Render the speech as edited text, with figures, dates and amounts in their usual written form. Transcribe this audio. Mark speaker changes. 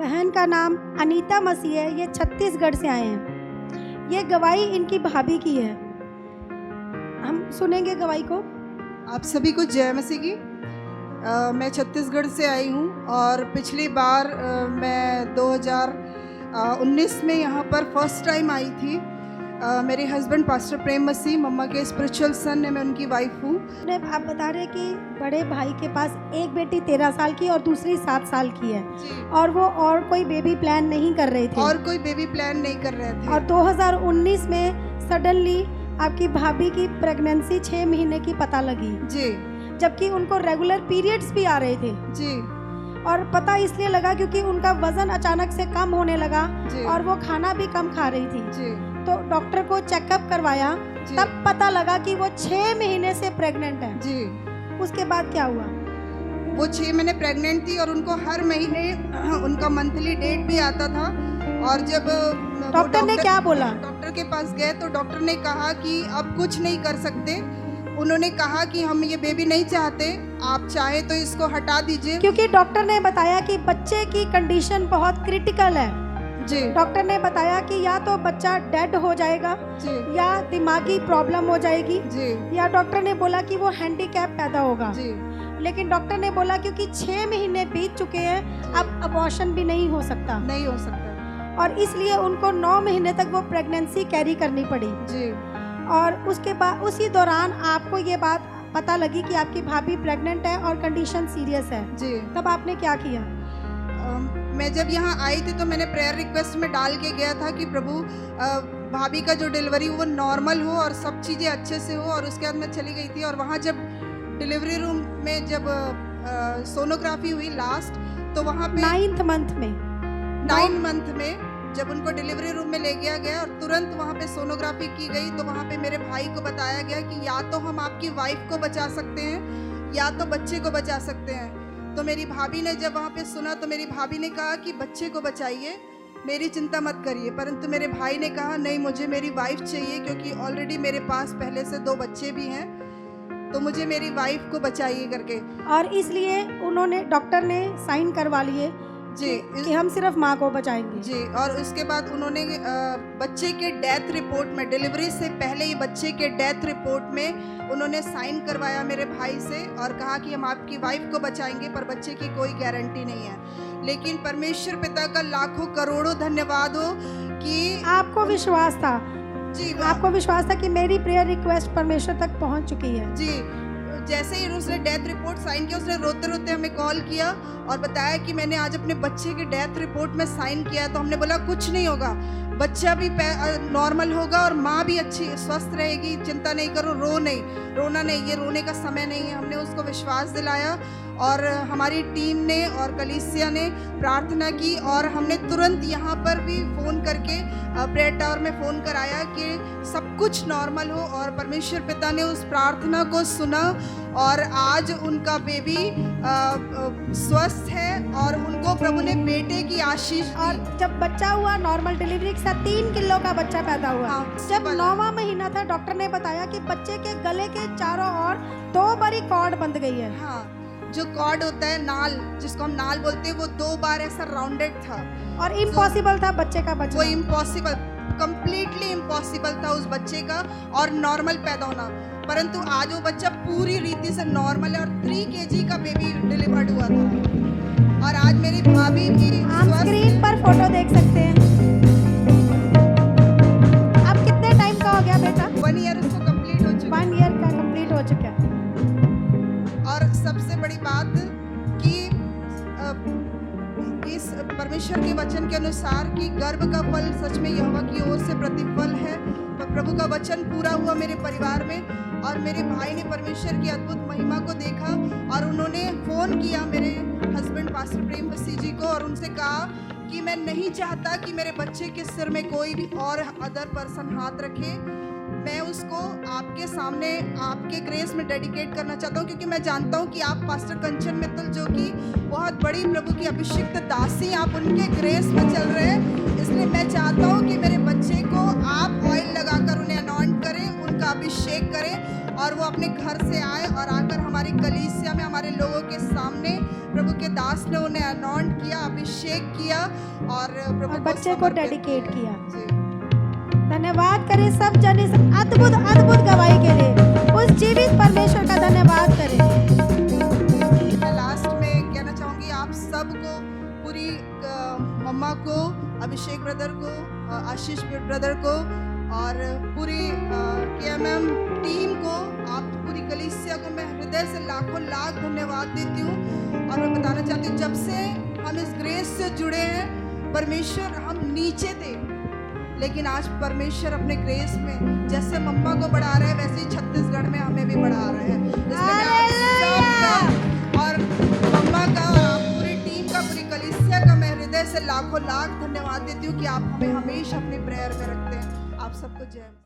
Speaker 1: बहन का नाम अनीता मसीह है, ये छत्तीसगढ़ से आए हैं। ये गवाही इनकी भाभी की है, हम सुनेंगे गवाही को।
Speaker 2: आप सभी को जय मसीह की। मैं छत्तीसगढ़ से आई हूँ और पिछली बार मैं 2019 में यहाँ पर फर्स्ट टाइम आई थी। मेरे हस्बैंड पास्टर प्रेम मसीह, मम्मा के स्पिरिचुअल सन है, मैं उनकी वाइफ हूँ।
Speaker 1: आप बता रहे कि बड़े भाई के पास एक बेटी 13 साल की और दूसरी 7 साल की है और वो और कोई बेबी प्लान नहीं कर रहे थे।
Speaker 2: और कोई बेबी प्लान नहीं कर रहे थे।
Speaker 1: और 2019 में सडनली आपकी भाभी की प्रेगनेंसी 6 महीने की पता लगी
Speaker 2: जी,
Speaker 1: जबकि उनको रेगुलर पीरियड्स भी आ रहे थे
Speaker 2: जी।
Speaker 1: और पता इसलिए लगा क्योंकि उनका वजन अचानक से कम होने लगा
Speaker 2: जी।
Speaker 1: और वो खाना भी कम खा रही थी
Speaker 2: जी।
Speaker 1: तो डॉक्टर को चेकअप करवाया, तब पता लगा कि वो 6 महीने से प्रेग्नेंट है
Speaker 2: जी।
Speaker 1: उसके बाद क्या हुआ?
Speaker 2: वो 6 महीने प्रेग्नेंट थी और उनको हर महीने उनका मंथली डेट भी आता था। और जब
Speaker 1: डॉक्टर ने क्या बोला?
Speaker 2: डॉक्टर के पास गए तो डॉक्टर ने कहा कि अब कुछ नहीं कर सकते। उन्होंने कहा कि हम ये बेबी नहीं चाहते, आप चाहे तो इसको हटा दीजिए,
Speaker 1: क्योंकि डॉक्टर ने बताया कि बच्चे की कंडीशन बहुत क्रिटिकल है
Speaker 2: जी।
Speaker 1: डॉक्टर ने बताया कि या तो बच्चा डेड हो जाएगा
Speaker 2: जी।
Speaker 1: या दिमागी प्रॉब्लम हो जाएगी
Speaker 2: जी।
Speaker 1: या डॉक्टर ने बोला कि वो हैंडीकैप पैदा होगा
Speaker 2: जी।
Speaker 1: लेकिन डॉक्टर ने बोला क्योंकि 6 महीने बीत चुके हैं अब अबॉर्शन भी नहीं हो सकता,
Speaker 2: नहीं हो सकता,
Speaker 1: और इसलिए उनको 9 महीने तक वो प्रेगनेंसी कैरी करनी पड़ी
Speaker 2: जी।
Speaker 1: और उसके बाद उसी दौरान आपको ये बात पता लगी कि आपकी भाभी प्रेग्नेंट है और कंडीशन सीरियस है
Speaker 2: जी।
Speaker 1: तब आपने क्या किया?
Speaker 2: मैं जब यहाँ आई थी तो मैंने प्रेयर रिक्वेस्ट में डाल के गया था कि प्रभु भाभी का जो डिलीवरी वो नॉर्मल हो और सब चीज़ें अच्छे से हो। और उसके बाद मैं चली गई थी और वहाँ जब डिलीवरी रूम में जब सोनोग्राफी हुई लास्ट, तो वहाँ पे
Speaker 1: 9th मंथ में
Speaker 2: 9 मंथ में जब उनको डिलीवरी रूम में ले गया गया और तुरंत वहाँ पे सोनोग्राफी की गई, तो वहाँ पे मेरे भाई को बताया गया कि या तो हम आपकी वाइफ को बचा सकते हैं या तो बच्चे को बचा सकते हैं। तो मेरी भाभी ने जब वहाँ पे सुना तो मेरी भाभी ने कहा कि बच्चे को बचाइए, मेरी चिंता मत करिए। परंतु मेरे भाई ने कहा नहीं, मुझे मेरी वाइफ चाहिए क्योंकि ऑलरेडी मेरे पास पहले से 2 बच्चे भी हैं, तो मुझे मेरी वाइफ को बचाइए करके।
Speaker 1: और इसलिए उन्होंने डॉक्टर ने साइन करवा लिए
Speaker 2: जी
Speaker 1: कि हम सिर्फ माँ को बचाएंगे
Speaker 2: जी। और उसके बाद उन्होंने बच्चे के डेथ रिपोर्ट में, डिलीवरी से पहले ही बच्चे के डेथ रिपोर्ट में उन्होंने साइन करवाया मेरे भाई से और कहा कि हम आपकी वाइफ को बचाएंगे पर बच्चे की कोई गारंटी नहीं है। लेकिन परमेश्वर पिता का लाखों करोड़ों धन्यवाद हो कि
Speaker 1: आपको विश्वास था
Speaker 2: जी,
Speaker 1: आपको विश्वास था कि मेरी प्रेयर रिक्वेस्ट परमेश्वर तक पहुंच चुकी है
Speaker 2: जी। जैसे ही उसने डेथ रिपोर्ट साइन किया, उसने रोते रोते हमें कॉल किया और बताया कि मैंने आज अपने बच्चे के डेथ रिपोर्ट में साइन किया। तो हमने बोला कुछ नहीं होगा, बच्चा भी नॉर्मल होगा और माँ भी अच्छी स्वस्थ रहेगी, चिंता नहीं करो, रोना नहीं, ये रोने का समय नहीं है। हमने उसको विश्वास दिलाया और हमारी टीम ने और कलीसिया ने प्रार्थना की और हमने तुरंत यहाँ पर भी फ़ोन करके प्रेयर टावर में फ़ोन कराया कि सब कुछ नॉर्मल हो। और परमेश्वर पिता ने उस प्रार्थना को सुना और आज उनका बेबी स्वस्थ है और उनको प्रभु ने बेटे की आशीष।
Speaker 1: और जब बच्चा हुआ नॉर्मल डिलीवरी के साथ 3 किलो का बच्चा पैदा हुआ।
Speaker 2: हाँ,
Speaker 1: जब 9वां महीना था डॉक्टर ने बताया कि बच्चे के गले के चारों ओर 2 बारी कॉर्ड बंध गई है।
Speaker 2: हाँ, जो कॉर्ड होता है नाल, जिसको हम नाल बोलते हैं, वो 2 बार ऐसा राउंडेड था
Speaker 1: और इम्पॉसिबल था बच्चे का बच्चा।
Speaker 2: वो इम्पॉसिबल, कंप्लीटली इम्पॉसिबल था उस बच्चे का और नॉर्मल पैदा होना। परंतु आज वो बच्चा पूरी रीति से नॉर्मल है और 3 kg का बेबी डिलीवर्ड हुआ था। और आज मेरी भाभी भी
Speaker 1: आप स्क्रीन पर फोटो देख सकते हैं। अब कितने टाइम का हो गया बेटा?
Speaker 2: 1 ईयर उसको कंप्लीट हो चुका है।
Speaker 1: 1 ईयर का कंप्लीट हो चुका है।
Speaker 2: और सबसे बड़ी बात कि इस परमेश्वर के वचन के अनुसार कि गर्भ का फल सच में यहोवा की ओर से प्रतिफल है। प्रभु का वचन पूरा हुआ मेरे परिवार में और मेरे भाई ने परमेश्वर की अद्भुत महिमा को देखा और उन्होंने फ़ोन किया मेरे हस्बैंड पास्टर प्रेम मसीह जी को और उनसे कहा कि मैं नहीं चाहता कि मेरे बच्चे के सिर में कोई भी और अदर पर्सन हाथ रखे। मैं उसको आपके सामने आपके ग्रेस में डेडिकेट करना चाहता हूँ क्योंकि मैं जानता हूँ कि आप पास्टर कंचन मित्तल जो कि बहुत बड़ी प्रभु की अभिषिक्त दासी, आप उनके ग्रेस में चल रहे हैं। इसलिए मैं चाहता हूँ कि मेरे बच्चे को आप ऑयल लगाकर उन्हें अनॉइंट करें, उनका अभिषेक करें और वो अपने घर से आए और आकर हमारी कलीसिया में हमारे लोगों के सामने प्रभु के दास ने उन्हें अनॉइंट किया, अभिषेक किया और प्रभु
Speaker 1: और बच्चे को
Speaker 2: समर्पित
Speaker 1: डेडिकेट किया।
Speaker 2: जी।
Speaker 1: धन्यवाद करें सब जन इस अद्भुत अद्भुत गवाही के लिए। उस जीवित परमेश्वर का धन्यवाद करें।
Speaker 2: मैं लास्ट में कहना चाहूँगी आप सबको, पूरी मम्मा को, अभिषेक ब्रदर को, आशीष ब्रदर को और पूरी KMM टीम को, आप पूरी कलीसिया को मैं हृदय से लाखों लाख धन्यवाद देती हूँ। और मैं बताना चाहती हूँ, जब से हम इस ग्रेस से जुड़े हैं, परमेश्वर, हम नीचे थे लेकिन आज परमेश्वर अपने ग्रेस में जैसे मम्मा को बढ़ा रहे हैं वैसे ही छत्तीसगढ़ में हमें भी बढ़ा रहे हैं। इसलिए मैं आप सबका और मम्मा का, पूरी टीम का, पूरी कलीसिया का मैं हृदय से लाखों लाख धन्यवाद देती हूँ कि आप हमें हमेशा अपनी प्रेयर में रखते हैं। आप सबको जय।